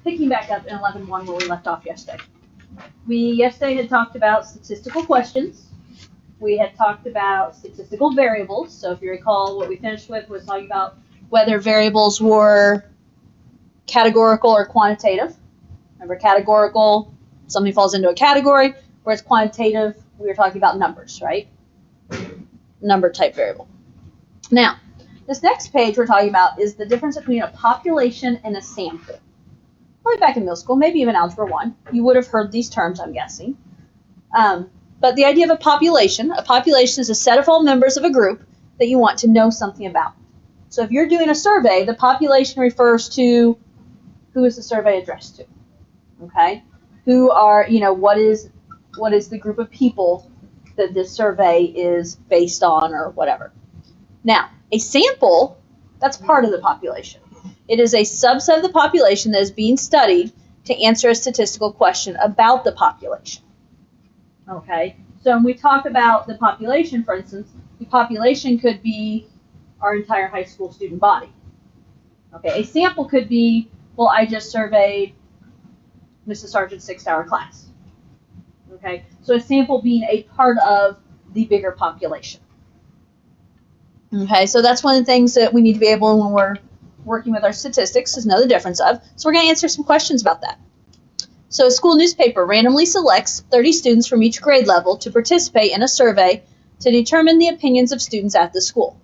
Picking back up in 11.1 where we left off yesterday. We yesterday had talked about statistical questions. We had talked about statistical variables. So if you recall, what we finished with was talking about whether variables were categorical or quantitative. Remember, categorical, something falls into a category, whereas quantitative, we were talking about numbers, right? Number type variable. Now, this next page we're talking about is the difference between a population and a sample. Probably back in middle school, maybe even Algebra 1, you would have heard these terms, I'm guessing. But the idea of a population is a set of all members of a group that you want to know something about. So if you're doing a survey, the population refers to who is the survey addressed to, okay? Who are, what is the group of people that this survey is based on or whatever. Now, a sample, that's part of the population. It is a subset of the population that is being studied to answer a statistical question about the population. Okay, so when we talk about the population, for instance, the population could be our entire high school student body. Okay, a sample could be, well, I just surveyed Mrs. Sargent's 6-hour class. Okay, so a sample being a part of the bigger population. Okay, so that's one of the things that we need to be able, when we're working with our statistics, to know the difference of. So we're going to answer some questions about that. So a school newspaper randomly selects 30 students from each grade level to participate in a survey to determine the opinions of students at the school.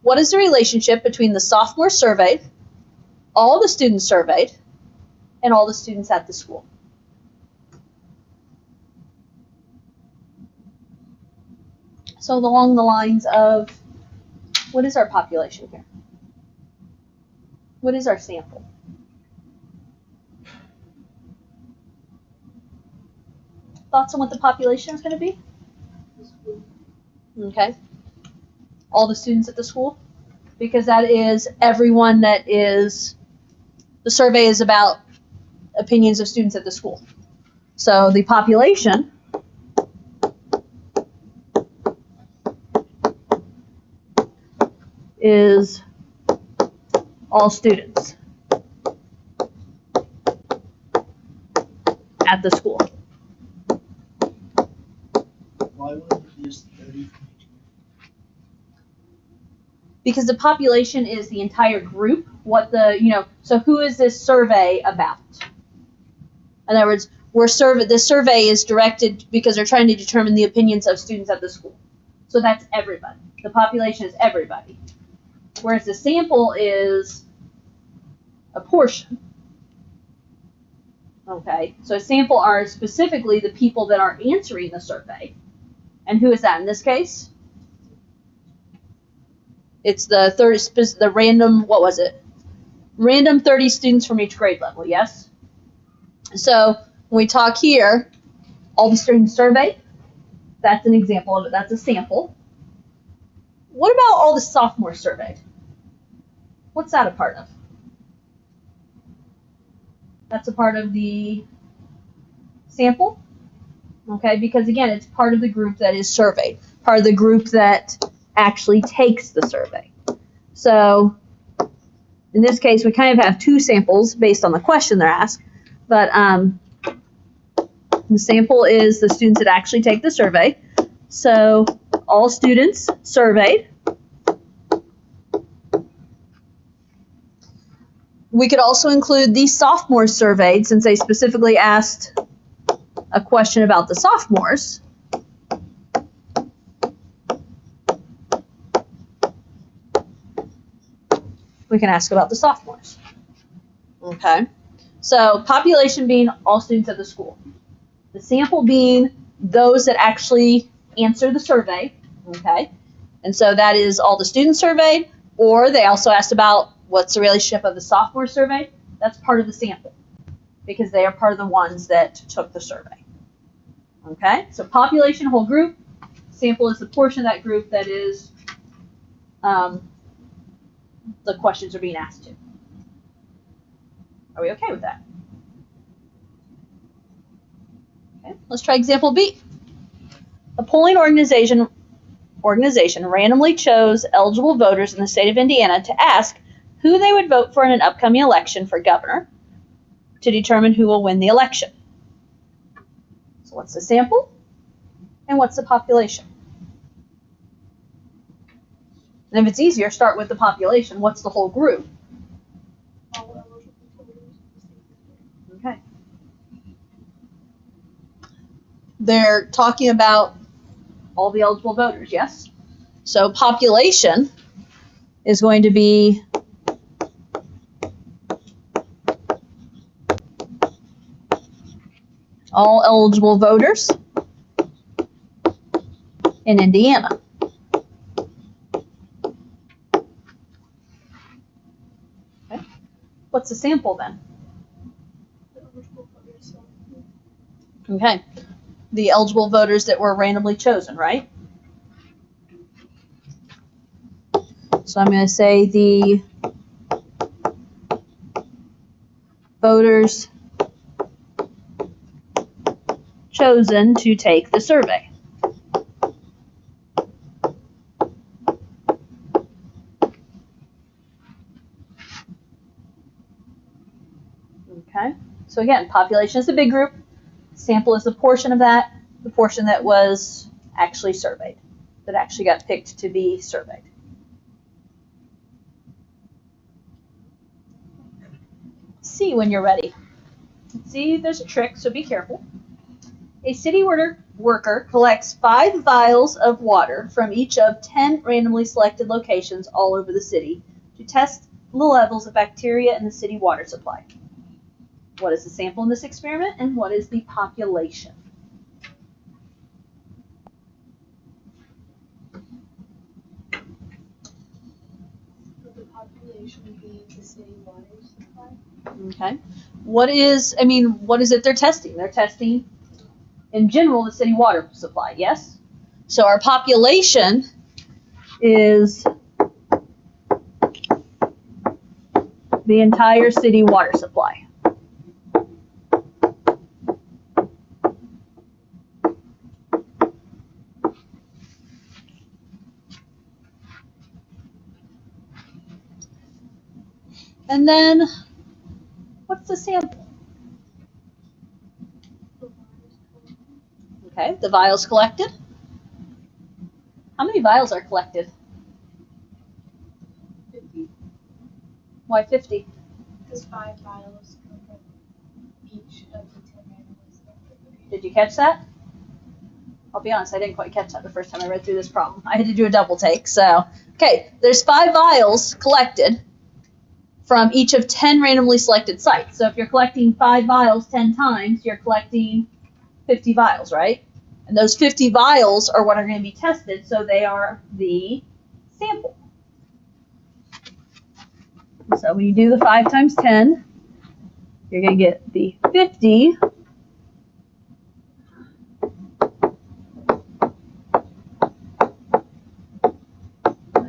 What is the relationship between the sophomore surveyed, all the students surveyed, and all the students at the school? So along the lines of, what is our population here? What is our sample? Thoughts on what the population is going to be? Okay. All the students at the school? Because that is everyone that is, the survey is about opinions of students at the school. So the population is all students at the school. Why wouldn't it be just 30? Because the population is the entire group. So who is this survey about? In other words, this survey is directed because they're trying to determine the opinions of students at the school. So that's everybody. The population is everybody. Whereas the sample is a portion. Okay, so a sample are specifically the people that are answering the survey. And who is that in this case? It's the random, what was it? Random 30 students from each grade level, yes? So when we talk here, all the students surveyed, that's an example of it, that's a sample. What about all the sophomores surveyed? What's that a part of? That's a part of the sample, okay? Because again, it's part of the group that is surveyed, part of the group that actually takes the survey. So in this case, we kind of have two samples based on the question they're asked, but the sample is the students that actually take the survey. So all students surveyed. We could also include the sophomores surveyed, since they specifically asked a question about the sophomores. We can ask about the sophomores. Okay, so population being all students at the school. The sample being those that actually answer the survey. Okay, and so that is all the students surveyed, or they also asked about what's the relationship of the sophomore survey. That's part of the sample because they are part of the ones that took the survey. Okay, so population, whole group. Sample is the portion of that group that is the questions are being asked to. Are we okay with that? Okay, let's try example B. A polling organization randomly chose eligible voters in the state of Indiana to ask who they would vote for in an upcoming election for governor to determine who will win the election. So what's the sample and what's the population? And if it's easier, start with the population. What's the whole group? Okay. They're talking about all the eligible voters, yes? So population is going to be all eligible voters in Indiana. Okay. What's the sample then? Okay. The eligible voters that were randomly chosen, right? So I'm going to say the voters chosen to take the survey. Okay. So again, population is the big group. Sample is a portion of that, the portion that was actually surveyed, that actually got picked to be surveyed. See when you're ready. See, there's a trick, so be careful. A city worker collects 5 vials of water from each of 10 randomly selected locations all over the city to test the levels of bacteria in the city water supply. What is the sample in this experiment, and what is the population? The population being the city water supply. Okay. What is it they're testing? They're testing, in general, the city water supply, yes? So our population is the entire city water supply. And then, what's the sample? Okay, the vials collected. How many vials are collected? 50. Why 50? Because 5 vials come from each of the 10 randomly selected. Did you catch that? I'll be honest, I didn't quite catch that the first time I read through this problem. I had to do a double take, so. Okay, there's 5 vials collected from each of 10 randomly selected sites. So if you're collecting 5 vials 10 times, you're collecting 50 vials, right? And those 50 vials are what are going to be tested, so they are the sample. So when you do the 5 times 10, you're going to get the 50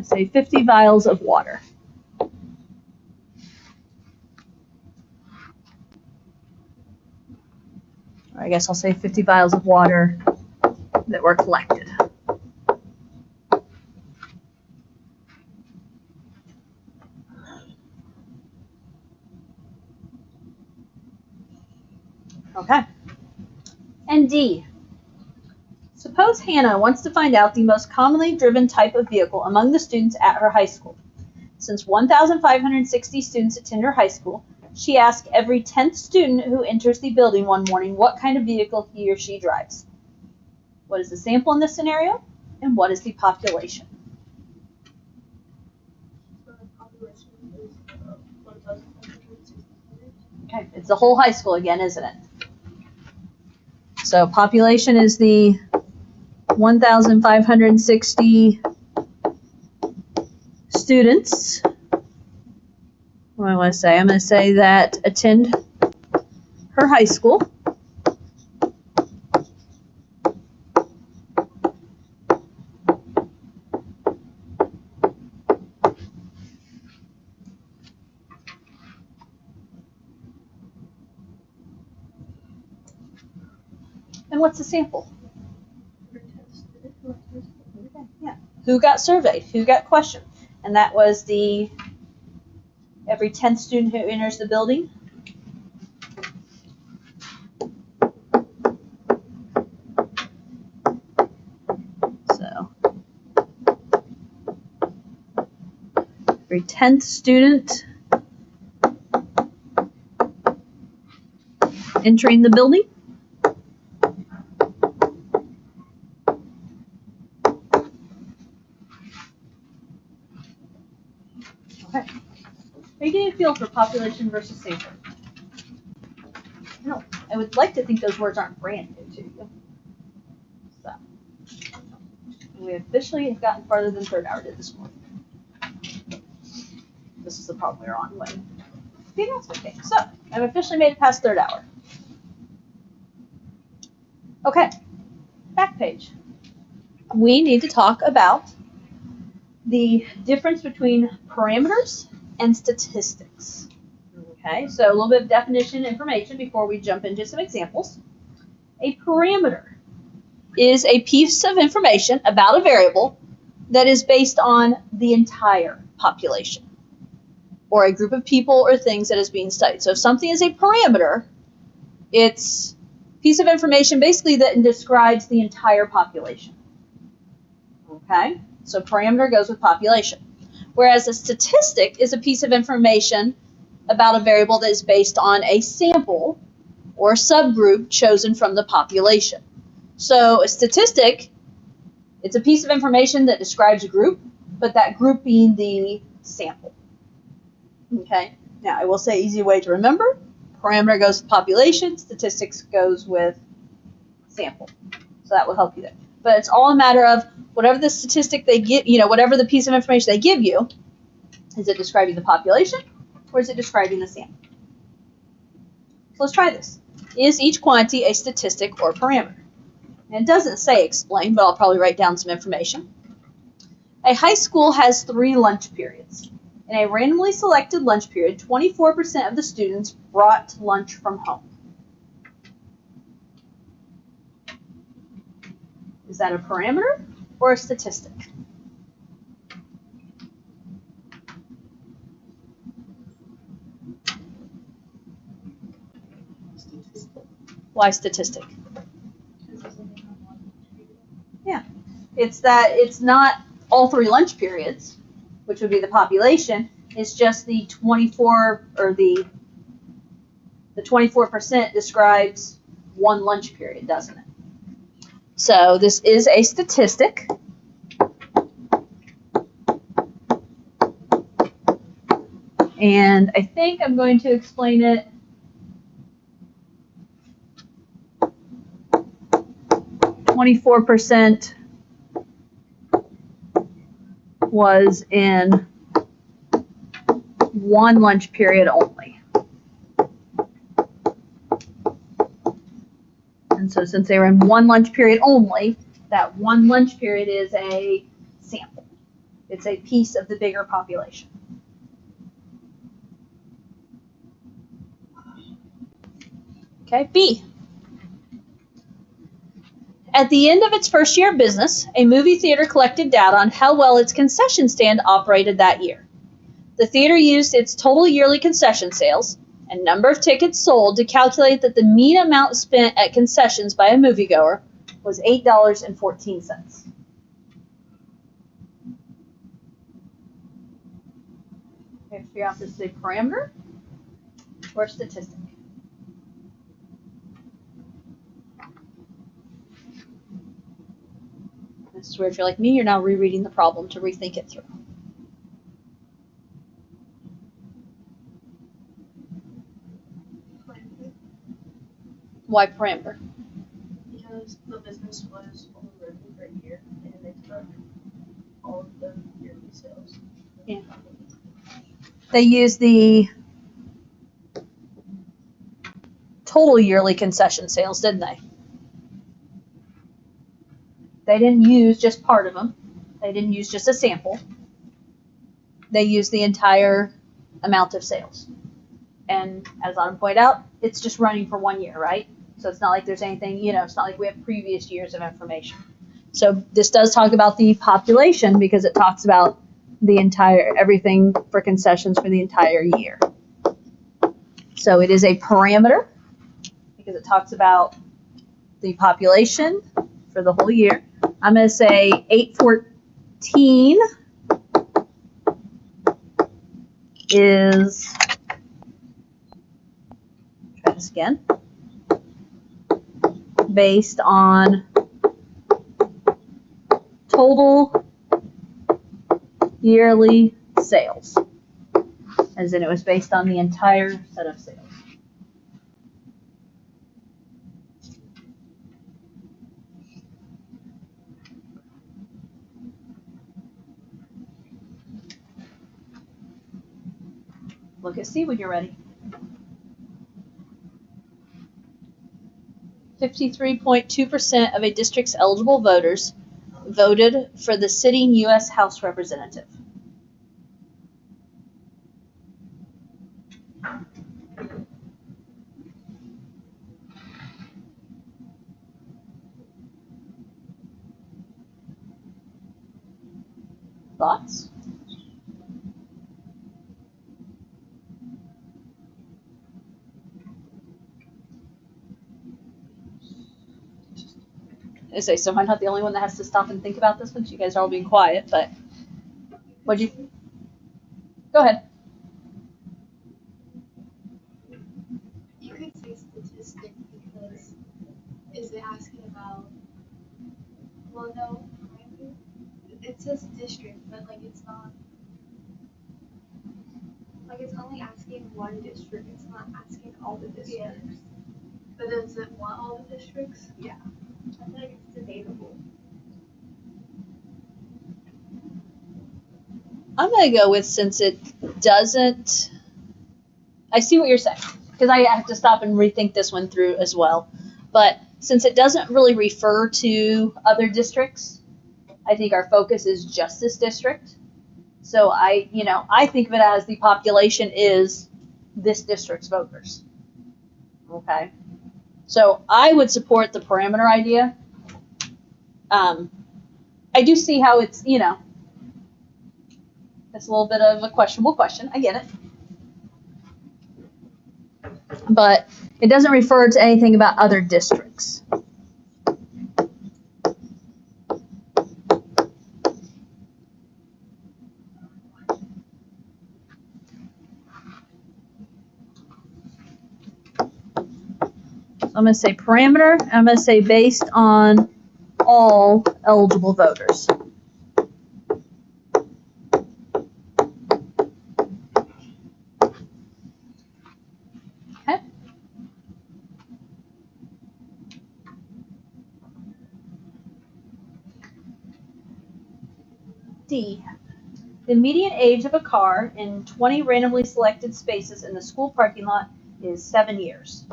say 50 vials of water. Or I guess I'll say 50 vials of water that were collected. Okay. And D. Suppose Hannah wants to find out the most commonly driven type of vehicle among the students at her high school. Since 1,560 students attend her high school, she asks every 10th student who enters the building one morning what kind of vehicle he or she drives. What is the sample in this scenario, and what is the population? So the population is 1,560. Okay, it's the whole high school again, isn't it? So population is the 1,560 students. What do I want to say? I'm going to say that attend her high school. And what's the sample? Yeah. Who got surveyed? Who got questioned? And that was the every 10th student who enters the building. So, every 10th student entering the building. Okay. Are you getting a feel for population versus sample? No, I would like to think those words aren't brand new to you. So, we officially have gotten farther than third hour did this morning. This is the problem we were on when the announcement came. So, I've officially made it past third hour. Okay, back page. We need to talk about the difference between parameters and statistics. Okay, so a little bit of definition information before we jump into some examples. A parameter is a piece of information about a variable that is based on the entire population or a group of people or things that is being studied. So if something is a parameter, it's a piece of information basically that describes the entire population. Okay, so parameter goes with population. Whereas a statistic is a piece of information about a variable that is based on a sample or subgroup chosen from the population. So a statistic, it's a piece of information that describes a group, but that group being the sample. Okay, now I will say easy way to remember, parameter goes with population, statistics goes with sample. So that will help you there. But it's all a matter of whatever the statistic they give, whatever the piece of information they give you, is it describing the population or is it describing the sample? So let's try this. Is each quantity a statistic or parameter? And it doesn't say explain, but I'll probably write down some information. A high school has 3 lunch periods. In a randomly selected lunch period, 24% of the students brought lunch from home. Is that a parameter or a statistic? Why statistic? Yeah, it's that it's not all 3 lunch periods, which would be the population. It's just the 24 or the 24% describes 1 lunch period, doesn't it? So this is a statistic. And I think I'm going to explain it 24% was in 1 lunch period only. And so since they were in 1 lunch period only, that 1 lunch period is a sample. It's a piece of the bigger population. Okay, B. At the end of its first year of business, a movie theater collected data on how well its concession stand operated that year. The theater used its total yearly concession sales and number of tickets sold to calculate that the mean amount spent at concessions by a moviegoer was $8.14. Okay, figure out if this is a parameter or a statistic. This is where if you're like me, you're now rereading the problem to rethink it through. Why parameter? Because the business was only working for a year and they took all of the yearly sales. Yeah. They used the total yearly concession sales, didn't they? They didn't use just part of them. They didn't use just a sample. They used the entire amount of sales. And as Autumn pointed out, it's just running for 1 year, right? So it's not like there's anything, it's not like we have previous years of information. So this does talk about the population because it talks about everything for concessions for the entire year. So it is a parameter because it talks about the population for the whole year. I'm going to say 814 is, try this again, based on total yearly sales, as in it was based on the entire set of sales. Look at C when you're ready. 53.2% of a district's eligible voters voted for the sitting U.S. House representative. Thoughts? I say, so am I not the only one that has to stop and think about this one? You guys are all being quiet, but what'd you? Go ahead. You could say statistic because is it asking about? Well, no, it says district, but like it's not. Like it's only asking one district. It's not asking all the districts. Yeah. But does it want all the districts? Yeah. I feel like it's debatable. I'm going to go with, since it doesn't, I see what you're saying, because I have to stop and rethink this one through as well. But since it doesn't really refer to other districts, I think our focus is just this district. So I think of it as the population is this district's voters. Okay. So I would support the parameter idea. I do see how it's, it's a little bit of a questionable question. I get it. But it doesn't refer to anything about other districts. So I'm going to say parameter. I'm going to say based on all eligible voters. Okay. D. The median age of a car in 20 randomly selected spaces in the school parking lot is 7 years.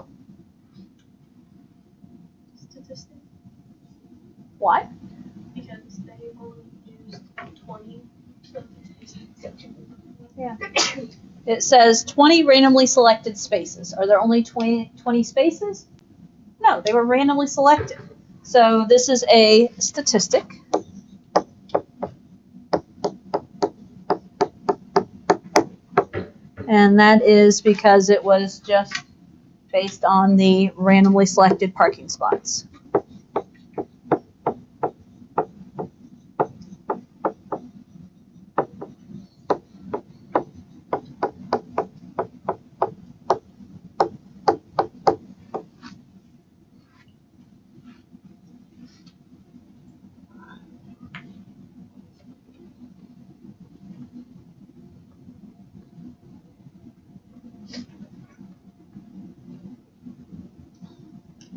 Statistic. Why? Because they only used 20. So Yeah. It says 20 randomly selected spaces. Are there only 20 spaces? No, they were randomly selected. So this is a statistic. And that is because it was just based on the randomly selected parking spots.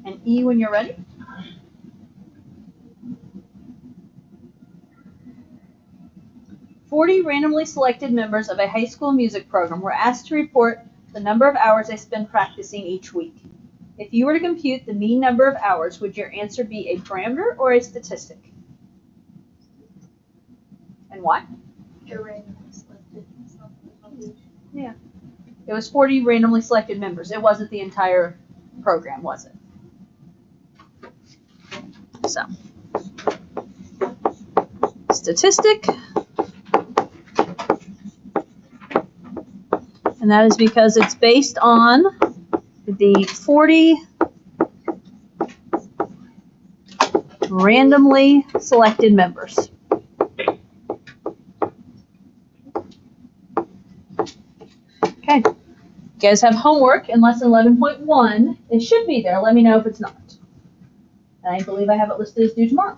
And E when you're ready. "40 randomly selected members of a high school music program were asked to report the number of hours they spend practicing each week. If you were to compute the mean number of hours, would your answer be a parameter or a statistic? And why?" they're randomly selected. It's not the population. Yeah. It was 40 randomly selected members. It wasn't the entire program, was it? So, statistic. And that is because it's based on the 40 randomly selected members. Okay. You guys have homework in lesson 11.1. It should be there. Let me know if it's not. And I believe I have it listed as due tomorrow.